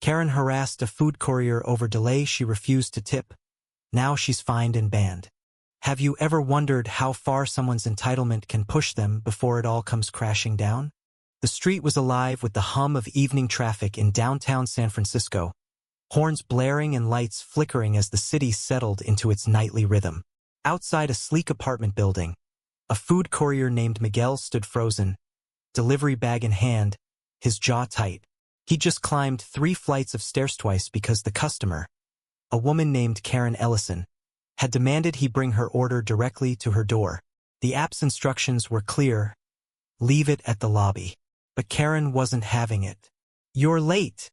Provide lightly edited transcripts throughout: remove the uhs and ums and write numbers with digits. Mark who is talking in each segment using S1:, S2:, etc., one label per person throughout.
S1: Karen harassed a food courier over delay she refused to tip. Now she's fined and banned. Have you ever wondered how far someone's entitlement can push them before it all comes crashing down? The street was alive with the hum of evening traffic in downtown San Francisco, horns blaring and lights flickering as the city settled into its nightly rhythm. Outside a sleek apartment building, a food courier named Miguel stood frozen, delivery bag in hand, his jaw tight. He'd just climbed 3 flights of stairs twice because the customer, a woman named Karen Ellison, had demanded he bring her order directly to her door. The app's instructions were clear: leave it at the lobby. But Karen wasn't having it. "You're late,"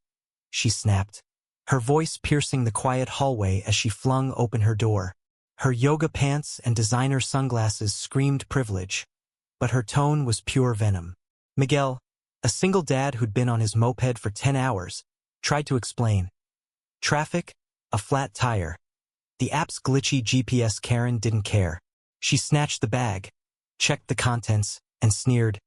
S1: she snapped, her voice piercing the quiet hallway as she flung open her door. Her yoga pants and designer sunglasses screamed privilege, but her tone was pure venom. Miguel, a single dad who'd been on his moped for 10 hours, tried to explain. Traffic, a flat tire. The app's glitchy GPS. Karen didn't care. She snatched the bag, checked the contents, and sneered,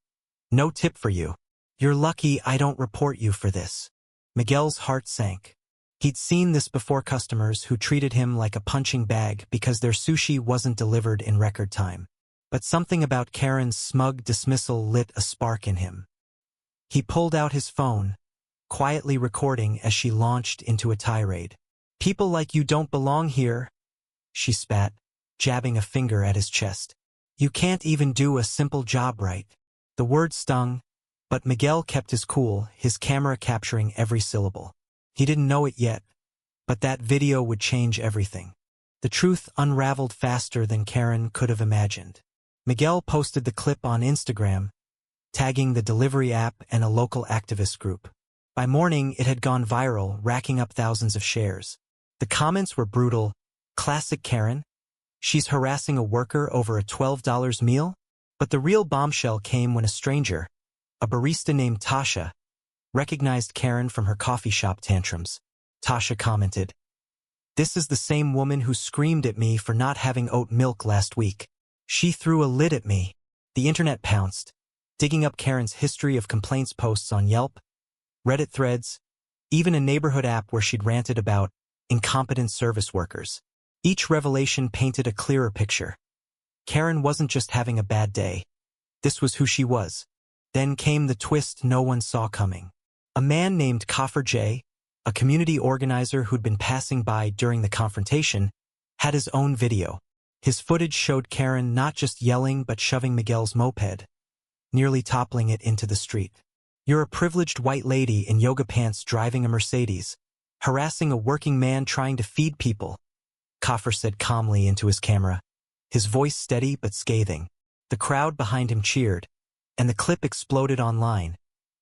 S1: "No tip for you. You're lucky I don't report you for this." Miguel's heart sank. He'd seen this before: customers who treated him like a punching bag because their sushi wasn't delivered in record time. But something about Karen's smug dismissal lit a spark in him. He pulled out his phone, quietly recording as she launched into a tirade. "People like you don't belong here," she spat, jabbing a finger at his chest. "You can't even do a simple job right." The word stung, but Miguel kept his cool, his camera capturing every syllable. He didn't know it yet, but that video would change everything. The truth unraveled faster than Karen could have imagined. Miguel posted the clip on Instagram, tagging the delivery app and a local activist group. By morning, it had gone viral, racking up thousands of shares. The comments were brutal. Classic Karen? She's harassing a worker over a $12 meal? But the real bombshell came when a stranger, a barista named Tasha, recognized Karen from her coffee shop tantrums. Tasha commented, "This is the same woman who screamed at me for not having oat milk last week. She threw a lid at me." The internet pounced, digging up Karen's history of complaints posts on Yelp, Reddit threads, even a neighborhood app where she'd ranted about incompetent service workers. Each revelation painted a clearer picture. Karen wasn't just having a bad day. This was who she was. Then came the twist no one saw coming. A man named Coffer J, a community organizer who'd been passing by during the confrontation, had his own video. His footage showed Karen not just yelling but shoving Miguel's moped, nearly toppling it into the street. "You're a privileged white lady in yoga pants driving a Mercedes, harassing a working man trying to feed people," Coffer said calmly into his camera, his voice steady but scathing. The crowd behind him cheered, and the clip exploded online,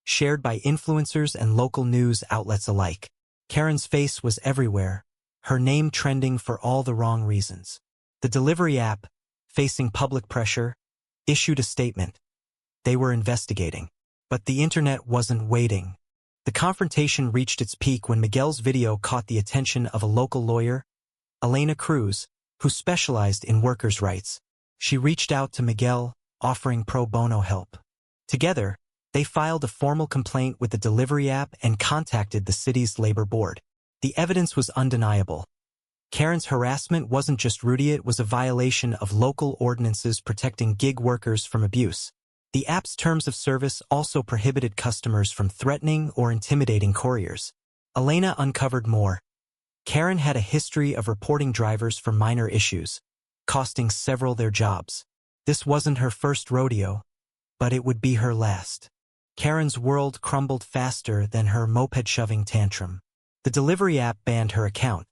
S1: shared by influencers and local news outlets alike. Karen's face was everywhere, her name trending for all the wrong reasons. The delivery app, facing public pressure, issued a statement. They were investigating. But the internet wasn't waiting. The confrontation reached its peak when Miguel's video caught the attention of a local lawyer, Elena Cruz, who specialized in workers' rights. She reached out to Miguel, offering pro bono help. Together, they filed a formal complaint with the delivery app and contacted the city's labor board. The evidence was undeniable. Karen's harassment wasn't just rude, it was a violation of local ordinances protecting gig workers from abuse. The app's terms of service also prohibited customers from threatening or intimidating couriers. Elena uncovered more. Karen had a history of reporting drivers for minor issues, costing several their jobs. This wasn't her first rodeo, but it would be her last. Karen's world crumbled faster than her moped-shoving tantrum. The delivery app banned her account,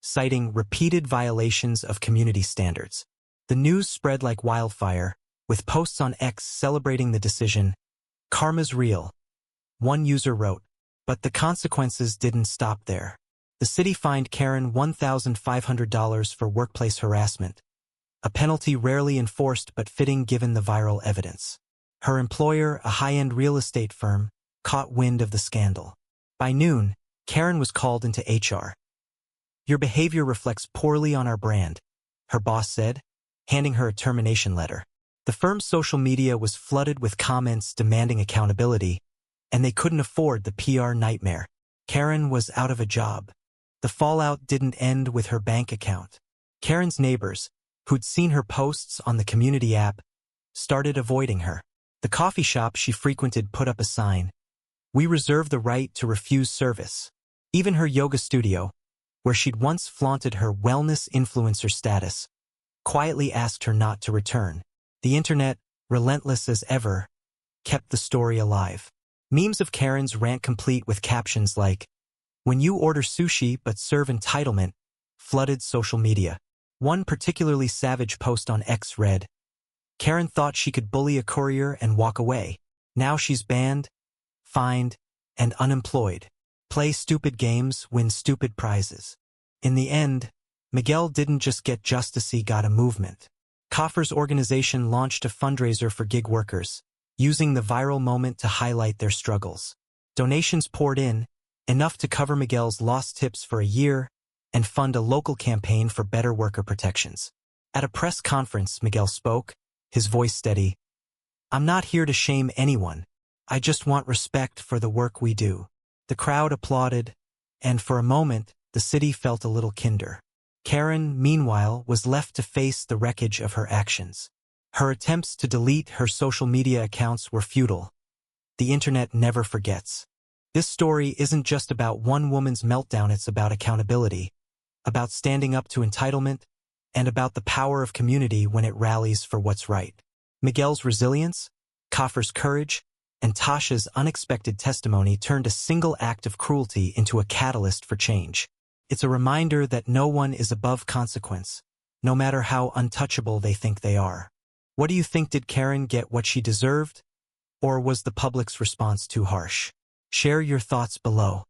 S1: citing repeated violations of community standards. The news spread like wildfire, with posts on X celebrating the decision. "Karma's real," one user wrote. But the consequences didn't stop there. The city fined Karen $1,500 for workplace harassment, a penalty rarely enforced but fitting given the viral evidence. Her employer, a high-end real estate firm, caught wind of the scandal. By noon, Karen was called into HR. "Your behavior reflects poorly on our brand," her boss said, handing her a termination letter. The firm's social media was flooded with comments demanding accountability, and they couldn't afford the PR nightmare. Karen was out of a job. The fallout didn't end with her bank account. Karen's neighbors, who'd seen her posts on the community app, started avoiding her. The coffee shop she frequented put up a sign, "We reserve the right to refuse service." Even her yoga studio, where she'd once flaunted her wellness influencer status, quietly asked her not to return. The internet, relentless as ever, kept the story alive. Memes of Karen's rant complete with captions like, "When you order sushi but serve entitlement," flooded social media. One particularly savage post on X read, "Karen thought she could bully a courier and walk away. Now she's banned, fined, and unemployed. Play stupid games, win stupid prizes." In the end, Miguel didn't just get justice, he got a movement. Coffers organization launched a fundraiser for gig workers, using the viral moment to highlight their struggles. Donations poured in, enough to cover Miguel's lost tips for a year and fund a local campaign for better worker protections. At a press conference, Miguel spoke, his voice steady. "I'm not here to shame anyone. I just want respect for the work we do." The crowd applauded, and for a moment, the city felt a little kinder. Karen, meanwhile, was left to face the wreckage of her actions. Her attempts to delete her social media accounts were futile. The internet never forgets. This story isn't just about one woman's meltdown, it's about accountability, about standing up to entitlement, and about the power of community when it rallies for what's right. Miguel's resilience, Kaffer's courage, and Tasha's unexpected testimony turned a single act of cruelty into a catalyst for change. It's a reminder that no one is above consequence, no matter how untouchable they think they are. What do you think? Did Karen get what she deserved? Or was the public's response too harsh? Share your thoughts below.